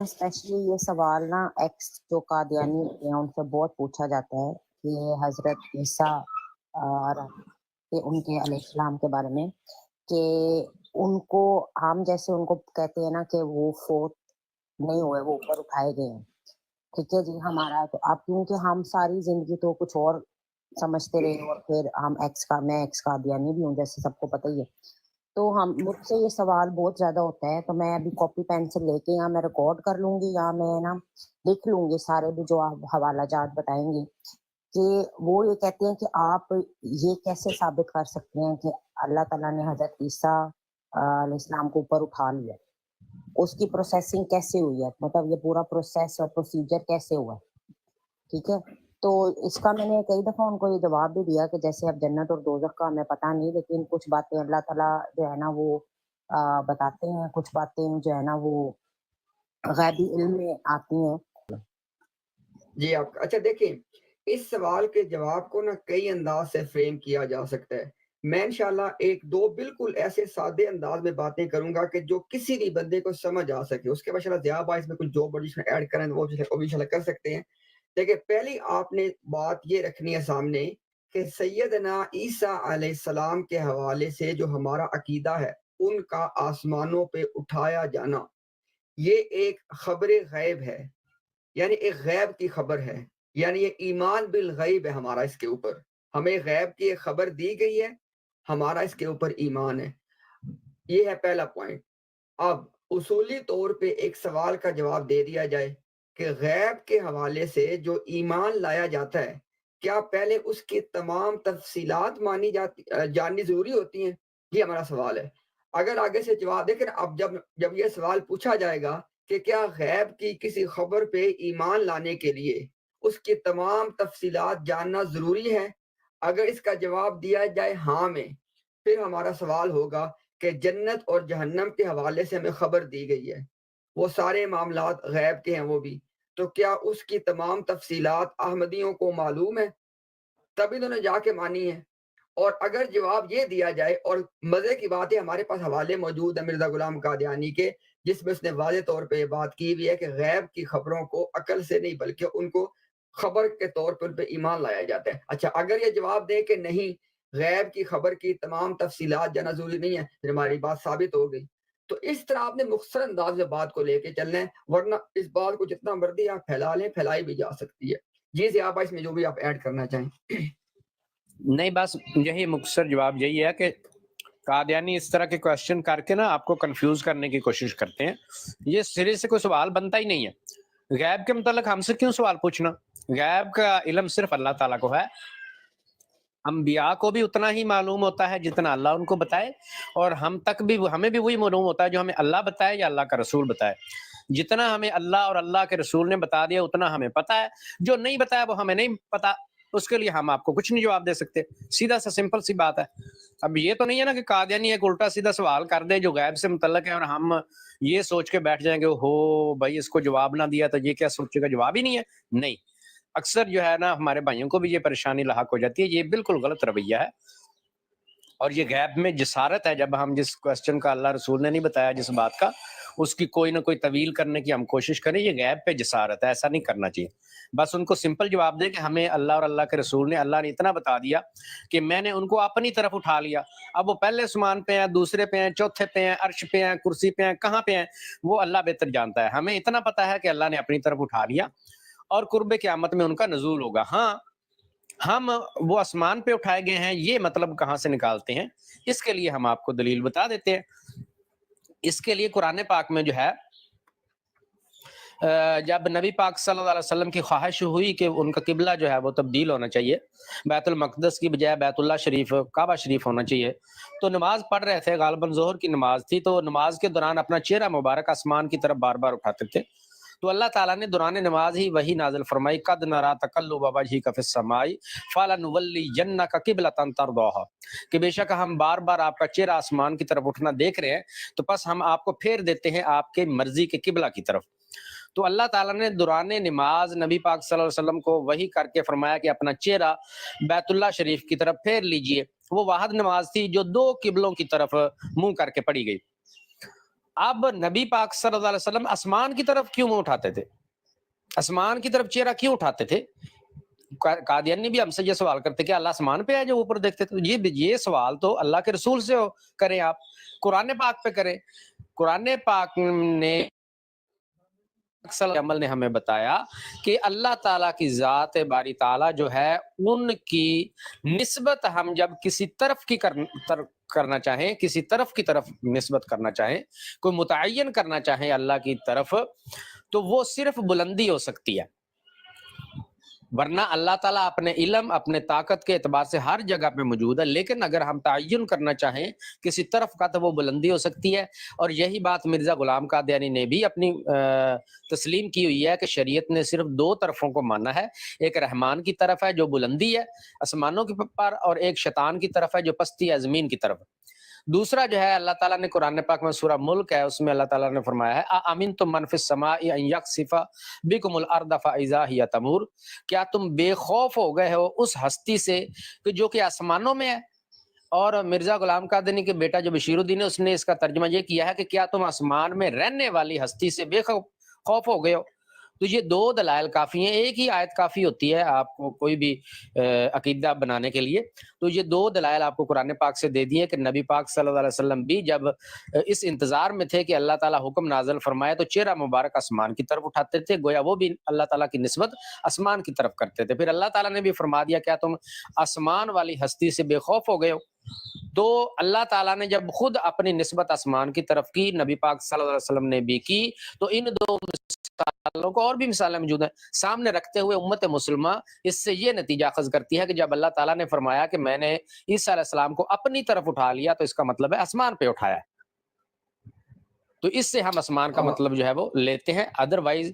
Specially ये सवाल ना एक्स जो कादियानी होते हैं उनसे बहुत पूछा जाता है कि हजरत ईसा और कि उनके अलैहिस्सलाम के बारे में कि उनको हम जैसे उनको कहते हैं ना कि वो फोत नहीं हुए, वो ऊपर उठाए गए हैं। ठीक है जी, हमारा तो अब क्योंकि हम सारी जिंदगी तो कुछ और समझते रहे और फिर हम मैं एक्स कादियानी भी हूँ जैसे सबको पता ही है। तो हम मुझसे ये सवाल बहुत ज़्यादा होता है, तो मैं अभी कॉपी पेंसिल लेके या मैं रिकॉर्ड कर लूँगी या मैं ना लिख लूँगी सारे भी जो आप हवाला जात बताएँगे, कि वो ये कहते हैं कि आप ये कैसे साबित कर सकते हैं कि अल्लाह ताला ने हज़रत ईसा अलैहिस्सलाम को ऊपर उठा लिया? उसकी प्रोसेसिंग कैसे हुई है? मतलब ये पूरा प्रोसेस और प्रोसीजर कैसे हुआ? ठीक है? तो इसका मैंने कई दफ़ा उनको ये जवाब भी दिया कि जैसे अब जन्नत और दोज़ख का हमें पता नहीं, लेकिन कुछ बातें अल्लाह ताला जो है ना वो बताते हैं, कुछ बातें जो है ना वो गैबी इल्म में आती हैं। जी, आप अच्छा देखिए, इस सवाल के जवाब को ना कई अंदाज़ से फ्रेम किया जा सकता है। मैं इंशाल्लाह 1-2 बिल्कुल ऐसे सादे अंदाज़ में बातें करूँगा कि जो किसी भी बंदे को समझ आ सके। उसके बाद इंशाल्लाह ज़िया इसमें कुछ जो वर्ड इसमें ऐड करना है वो भी इंशाल्लाह कर सकते हैं। देखिए, पहली आपने बात ये रखनी है सामने कि सैयदना ईसा अलैहिस्सलाम के हवाले से जो हमारा अकीदा है, उनका आसमानों पे उठाया जाना, ये एक ख़बर गैब है। यानी एक गैब की खबर है, यानी ये ईमान बिल गैब है हमारा इसके ऊपर। हमें गैब की एक खबर दी गई है, हमारा इसके ऊपर ईमान है। ये है पहला पॉइंट। अब उसूली तौर पे एक सवाल का जवाब दे दिया जाए कि गैब के हवाले से जो ईमान लाया जाता है, क्या पहले उसकी तमाम तफ़सीलात जाननी ज़रूरी होती हैं? ये हमारा सवाल है। अगर आगे से जवाब देखें ना, अब जब जब ये सवाल पूछा जाएगा कि क्या गैब की किसी खबर पे ईमान लाने के लिए उसकी तमाम तफ़सीलात जानना ज़रूरी है? अगर इसका जवाब दिया जाए हाँ में, फिर हमारा सवाल होगा कि जन्नत और जहन्नम के हवाले से हमें खबर दी गई है, वो सारे मामलात गैब के हैं वो भी। तो क्या उसकी तमाम तफ़सीलात अहमदियों को मालूम है? तभी तो उन्होंने जाके मानी है। और अगर जवाब ये दिया जाए, और मज़े की बात है हमारे पास हवाले मौजूद है मिर्ज़ा गुलाम कादियानी के, जिसमें उसने वाज़ेह तौर पे ये बात की हुई है कि गैब की खबरों को अकल से नहीं बल्कि उनको खबर के तौर पे उन पे ईमान लाया जाता है। अच्छा, अगर ये जवाब दें कि नहीं, गैब की खबर की तमाम तफ़सीलात जानना ज़रूरी नहीं है, फिर हमारी बात साबित हो गई। तो इस तरह आपने मुख्तसर अंदाज़ में बात को लेके चलना है, वरना इस बात को जितना मर्ज़ी आप फैला लें, फैलाई भी जा सकती है। जी, ज़िया भाई इसमें जो भी आप ऐड करना चाहें। नहीं, बस यही मुख्तसर जवाब यही है कि कादियानी इस तरह के क्वेश्चन करके ना आपको कंफ्यूज करने की कोशिश करते हैं। ये सिरे से कोई सवाल बनता ही नहीं है। गैब के मुतल्लिक हमसे क्यों सवाल पूछना? गैब का इल्म सिर्फ अल्लाह ताला को है। अंबिया को भी उतना ही मालूम होता है जितना अल्लाह उनको बताए, और हमें भी वही मालूम होता है जो हमें अल्लाह बताए या अल्लाह का रसूल बताए। जितना हमें अल्लाह और अल्लाह के रसूल ने बता दिया उतना हमें पता है, जो नहीं बताया वो हमें नहीं पता। उसके लिए हम आपको कुछ नहीं जवाब दे सकते। सीधा सा सिंपल सी बात है। अब ये तो नहीं है ना कि कादियानी एक उल्टा सीधा सवाल कर दे जो गैब से मुतल्लक है और हम ये सोच के बैठ जाएंगे हो भाई इसको जवाब ना दिया तो ये क्या सोचेगा, जवाब ही नहीं है। नहीं, अक्सर जो है ना हमारे भाइयों को भी ये परेशानी लाहक हो जाती है। ये बिल्कुल गलत रवैया है, और ये गैब में जसारत है जब हम जिस क्वेश्चन का अल्लाह रसूल ने नहीं बताया, जिस बात का, उसकी कोई ना कोई तवील करने की हम कोशिश करें, ये गैब पे जसारत है। ऐसा नहीं करना चाहिए। बस उनको सिंपल जवाब दें कि हमें अल्लाह और अल्लाह के रसूल ने, अल्लाह ने इतना बता दिया कि मैंने उनको अपनी तरफ उठा लिया। अब वो पहले आसमान पे हैं, दूसरे पे हैं, चौथे पे हैं, अर्श पे हैं, कुर्सी पे हैं, कहाँ पे हैं, वो अल्लाह बेहतर जानता है। हमें इतना पता है कि अल्लाह ने अपनी तरफ उठा लिया और कुर्ब क़यामत में उनका नुज़ूल होगा। हाँ, हम वो आसमान पे उठाए गए हैं, ये मतलब कहाँ से निकालते हैं, इसके लिए हम आपको दलील बता देते हैं। इसके लिए कुरान पाक में जो है जब नबी पाक सल्लल्लाहु अलैहि वसल्लम की ख्वाहिश हुई कि उनका किबला जो है वो तब्दील होना चाहिए, बैतुल मक़दस की बजाय बैतुल्लाह शरीफ, काबा शरीफ होना चाहिए, तो नमाज़ पढ़ रहे थे, गालिबन ज़ोहर की नमाज़ थी, तो नमाज़ के दौरान अपना चेहरा मुबारक आसमान की तरफ बार-बार उठाते थे। तो अल्लाह ताला ने दौरान नमाज ही वही नाज़िल फरमाई, कद नरा तकल्लुब वजहिका फिस समाई फलनुवल्लियन्नका क़िबलतन तरदौहा, कि बेशक हम बार-बार आपका चेहरा आसमान की तरफ उठना देख रहे हैं, तो बस हम आपको फेर देते हैं आपके मर्ज़ी के किबला की तरफ। तो अल्लाह ताला ने दौरान नमाज नबी पाक सल्लल्लाहु अलैहि वसल्लम को वही करके फरमाया कि अपना चेहरा बैतुल्लाह शरीफ की तरफ फेर लीजिए। वो वाहिद नमाज थी जो 2 किबलों की तरफ मुँह करके पढ़ी गई। اب نبی پاک صلی اللہ علیہ وسلم آسمان کی طرف کیوں منہ اٹھاتے تھے؟ آسمان کی طرف چہرہ کیوں اٹھاتے تھے؟ قادیانی بھی ہم سے یہ سوال کرتے کہ اللہ آسمان پہ ہے جو اوپر دیکھتے تھے. یہ سوال تو اللہ کے رسول سے کریں، آپ قرآن پاک پہ کریں. قرآن پاک نے اکثر عمل نے ہمیں بتایا کہ اللہ تعالیٰ کی ذات باری تعالیٰ جو ہے ان کی نسبت ہم جب کسی طرف کی کرنا چاہیں، کسی طرف کی طرف نسبت کرنا چاہیں، کوئی متعین کرنا چاہیں اللہ کی طرف، تو وہ صرف بلندی ہو سکتی ہے، ورنہ اللہ تعالیٰ اپنے علم اپنے طاقت کے اعتبار سے ہر جگہ پہ موجود ہے. لیکن اگر ہم تعین کرنا چاہیں کسی طرف کا تو وہ بلندی ہو سکتی ہے. اور یہی بات مرزا غلام قادیانی نے بھی اپنی تسلیم کی ہوئی ہے کہ شریعت نے صرف دو طرفوں کو مانا ہے، ایک رحمان کی طرف ہے جو بلندی ہے آسمانوں کے پر، اور ایک شیطان کی طرف ہے جو پستی ہے زمین کی طرف. دوسرا جو ہے اللہ تعالیٰ نے قرآن پاک میں سورہ ملک ہے اس میں اللہ تعالیٰ نے فرمایا ہے اَأَمِنْتُم مَنْ فِي السَّمَاءِ أَن يَخْسِفَ بِكُمُ الْأَرْضَ فَإِذَا هِيَ تَمُورُ، کیا تم بے خوف ہو گئے ہو اس ہستی سے کہ جو کہ آسمانوں میں ہے؟ اور مرزا غلام قادیانی کے بیٹا جو بشیر الدین ہے اس نے اس کا ترجمہ یہ کیا ہے کہ کیا تم آسمان میں رہنے والی ہستی سے بے خوف ہو گئے ہو؟ تو یہ دو دلائل کافی ہیں، ایک ہی آیت کافی ہوتی ہے آپ کو کوئی بھی عقیدہ بنانے کے لیے. تو یہ دو دلائل آپ کو قرآن پاک سے دے دیے کہ نبی پاک صلی اللہ علیہ وسلم بھی جب اس انتظار میں تھے کہ اللہ تعالیٰ حکم نازل فرمائے تو چہرہ مبارک آسمان کی طرف اٹھاتے تھے، گویا وہ بھی اللہ تعالیٰ کی نسبت آسمان کی طرف کرتے تھے. پھر اللہ تعالیٰ نے بھی فرما دیا کیا تم آسمان والی ہستی سے بے خوف ہو گئے ہو؟ تو اللہ تعالیٰ نے جب خود اپنی نسبت آسمان کی طرف کی، نبی پاک صلی اللہ علیہ وسلم نے بھی کی، تو ان دو مثالوں کو اور بھی مثالیں موجود ہیں سامنے رکھتے ہوئے امت مسلمہ اس سے یہ نتیجہ اخذ کرتی ہے کہ جب اللہ تعالیٰ نے فرمایا کہ میں نے عیسیٰ علیہ السلام کو اپنی طرف اٹھا لیا تو اس کا مطلب ہے آسمان پہ اٹھایا ہے. تو اس سے ہم آسمان کا مطلب جو ہے وہ لیتے ہیں. ادروائز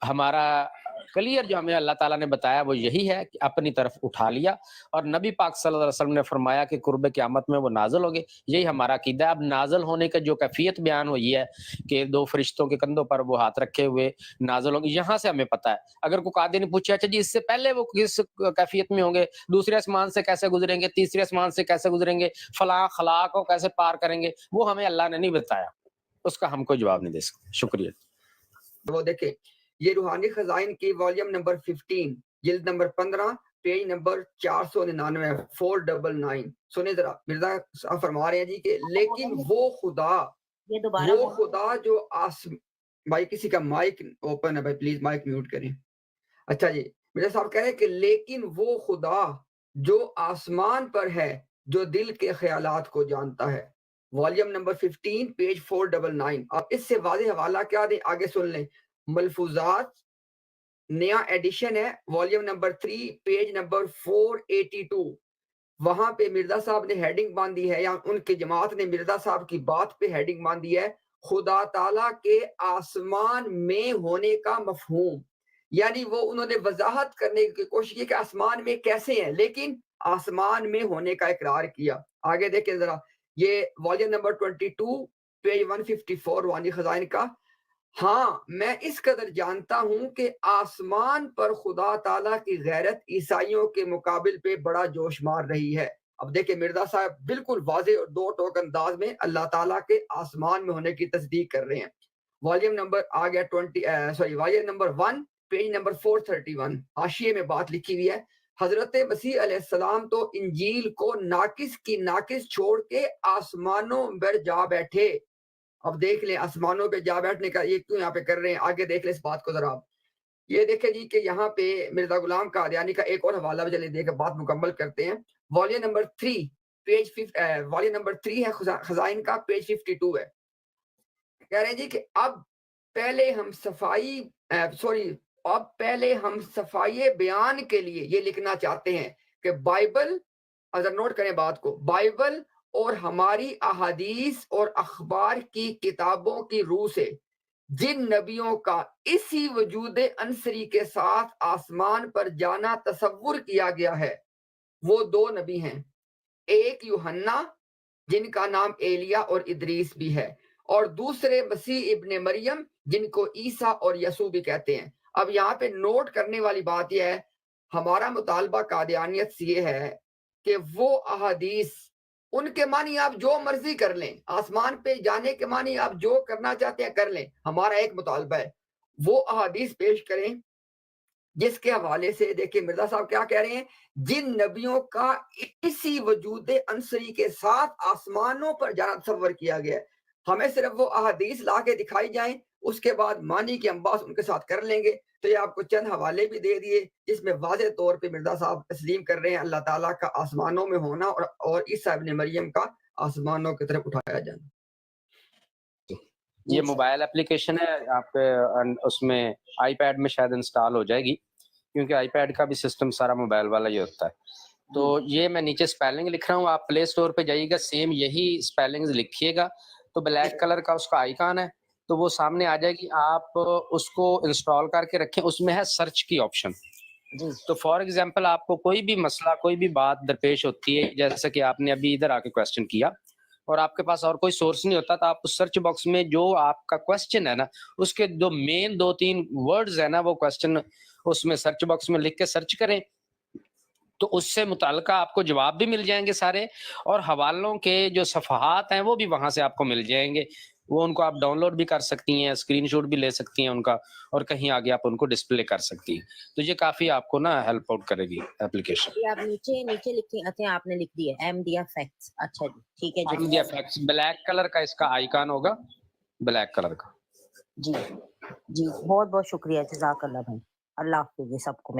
ہمارا کلیئر جو ہمیں اللہ تعالیٰ نے بتایا وہ یہی ہے کہ اپنی طرف اٹھا لیا، اور نبی پاک صلی اللہ علیہ وسلم نے فرمایا کہ قرب قیامت میں وہ نازل ہوگے. یہی ہمارا عقیدہ ہے. اب نازل ہونے کا جو کیفیت بیان ہوئی ہے کہ دو فرشتوں کے کندھوں پر وہ ہاتھ رکھے ہوئے نازل ہوں گے، یہاں سے ہمیں پتہ ہے. اگر کوئی قادری نے پوچھا اچھا جی اس سے پہلے وہ کس کیفیت میں ہوں گے، دوسرے آسمان سے کیسے گزریں گے، تیسرے آسمان سے کیسے گزریں گے، فلاں خلا کو کیسے پار کریں گے، وہ ہمیں اللہ نے نہیں بتایا، اس کا ہم کوئی جواب نہیں دے سکتے. شکریہ. وہ دیکھیں یہ روحانی خزائن کی والیوم نمبر 15 جلد نمبر 15 پیج نمبر 499 499. سنیں ذرا، مرزا صاحب فرما رہے ہیں جی کہ لیکن وہ خدا جو بھائی کسی کا مائک اوپن ہے بھائی پلیز مائک میوٹ کریں. اچھا جی مرزا صاحب کہہ رہے ہیں کہ لیکن وہ خدا جو آسمان پر ہے جو دل کے خیالات کو جانتا ہے. Volume number 15 page 499. آپ اس سے واضح حوالہ کیا دیں آگے سن لیں. ملفوظات نیا ایڈیشن ہے والیوم نمبر 3 پیج نمبر 482. وہاں پہ مرزا صاحب نے ہیڈنگ باندھی ہے، یا ان کی جماعت نے مرزا صاحب کی بات پہ ہیڈنگ باندھی ہے خدا تعالیٰ کے آسمان میں ہونے کا مفہوم. یعنی وہ انہوں نے وضاحت کرنے کی کوشش کی کہ آسمان میں کیسے ہیں، لیکن آسمان میں ہونے کا اقرار کیا. آگے دیکھیں ذرا، یہ والیوم نمبر 22 پیج 154 روحانی خزائن کا. ہاں میں اس قدر جانتا ہوں کہ آسمان پر خدا تعالیٰ کی غیرت عیسائیوں کے مقابل پہ بڑا جوش مار رہی ہے. اب دیکھیں مرزا صاحب بالکل واضح اور دو ٹوک انداز میں اللہ تعالیٰ کے آسمان میں ہونے کی تصدیق کر رہے ہیں. والیوم نمبر آ گیا والیوم نمبر 1 پیج نمبر 431. حاشیے میں بات لکھی ہوئی ہے، حضرت مسیح علیہ السلام تو انجیل کو ناقص کی ناقص چھوڑ کے آسمانوں پر جا بیٹھے. اب دیکھ لیں آسمانوں پہ جا بیٹھنے کا یہ کیوں یہاں پہ کر رہے ہیں، آگے دیکھ لیں اس بات کو ذرا. آپ یہ دیکھیں جی کہ یہاں پہ مرزا غلام قادیانی کا ایک اور حوالہ بھی چلے دے کے بات مکمل کرتے ہیں. Volume number 3 page volume number 3 ہے خزائن کا، پیج 52 ہے. کہہ رہے ہیں جی کہ اب پہلے ہم صفائی بیان کے لیے یہ لکھنا چاہتے ہیں کہ بائبل، اگر نوٹ کریں بات کو، بائبل اور ہماری احادیث اور اخبار کی کتابوں کی روح سے جن نبیوں کا اسی وجود عنصری کے ساتھ آسمان پر جانا تصور کیا گیا ہے وہ دو نبی ہیں، ایک یوحنا جن کا نام ایلیا اور ادریس بھی ہے، اور دوسرے مسیح ابن مریم جن کو عیسیٰ اور یسوع بھی کہتے ہیں. اب یہاں پہ نوٹ کرنے والی بات یہ ہے، ہمارا مطالبہ قادیانیت سے یہ ہے کہ وہ احادیث उनके मानी आप जो मर्जी कर लें, आसमान पे जाने के मानी आप जो करना चाहते हैं कर लें। हमारा एक मुतालबा है, वो अहादीस पेश करें जिसके हवाले से देखिए मिर्जा साहब क्या कह रहे हैं, जिन नबियों का इसी वजूद अंसरी के साथ आसमानों पर जाना तसव्वुर किया गया है, हमें सिर्फ वो अहादीस ला के दिखाई जाएं, उसके बाद मानी की हम बात उनके साथ कर लेंगे। तो ये आपको चंद हवाले भी दे दिए जिसमें वाज़ेह तौर पे मिर्जा साहब तस्लीम कर रहे हैं अल्लाह ताला का आसमानों में होना और ईसा इब्न मरियम का आसमानों की तरफ उठाया जाना। ये मोबाइल एप्लीकेशन है आपके उसमें आईपैड में शायद इंस्टॉल हो जाएगी, क्योंकि आईपैड का भी सिस्टम सारा मोबाइल वाला ही होता है। तो ये मैं नीचे स्पेलिंग लिख रहा हूँ, आप प्ले स्टोर पे जाइएगा, सेम यही स्पेलिंग्स लिखिएगा, तो ब्लैक कलर का उसका आइकॉन है, तो वो सामने आ जाएगी, आप उसको इंस्टॉल करके रखें। उसमें है सर्च की ऑप्शन। तो फॉर एग्जांपल आपको कोई भी मसला, कोई भी बात दरपेश होती है, जैसे कि आपने अभी इधर आके क्वेश्चन किया और आपके पास और कोई सोर्स नहीं होता, तो आप उस सर्च बॉक्स में जो आपका क्वेश्चन है ना, उसके जो मेन 2-3 वर्ड्स है ना, वो क्वेश्चन उसमें सर्च बॉक्स में लिख के सर्च करें, तो उससे मुताल्लिका आपको जवाब भी मिल जाएंगे सारे, और हवालों के जो सफ़हात हैं वो भी वहां से आपको मिल जाएंगे। वो उनको आप डाउनलोड भी कर सकती हैं, स्क्रीनशॉट भी ले सकती हैं उनका, और कहीं आगे आप उनको डिस्प्ले कर सकती हैं। तो ये काफी आपको ना हेल्प आउट करेगी एप्लीकेशन। ये आप नीचे नीचे लिखे, अच्छा आपने लिख दिया एमडीए फैक्ट्स। अच्छा जी, ठीक है जी। एमडीए फैक्ट्स ब्लैक कलर का इसका आइकॉन होगा, ब्लैक कलर का। जी जी, बहुत बहुत शुक्रिया, जज़ाकल्लाह भाई। अल्लाह हाफ़िज़ सबको।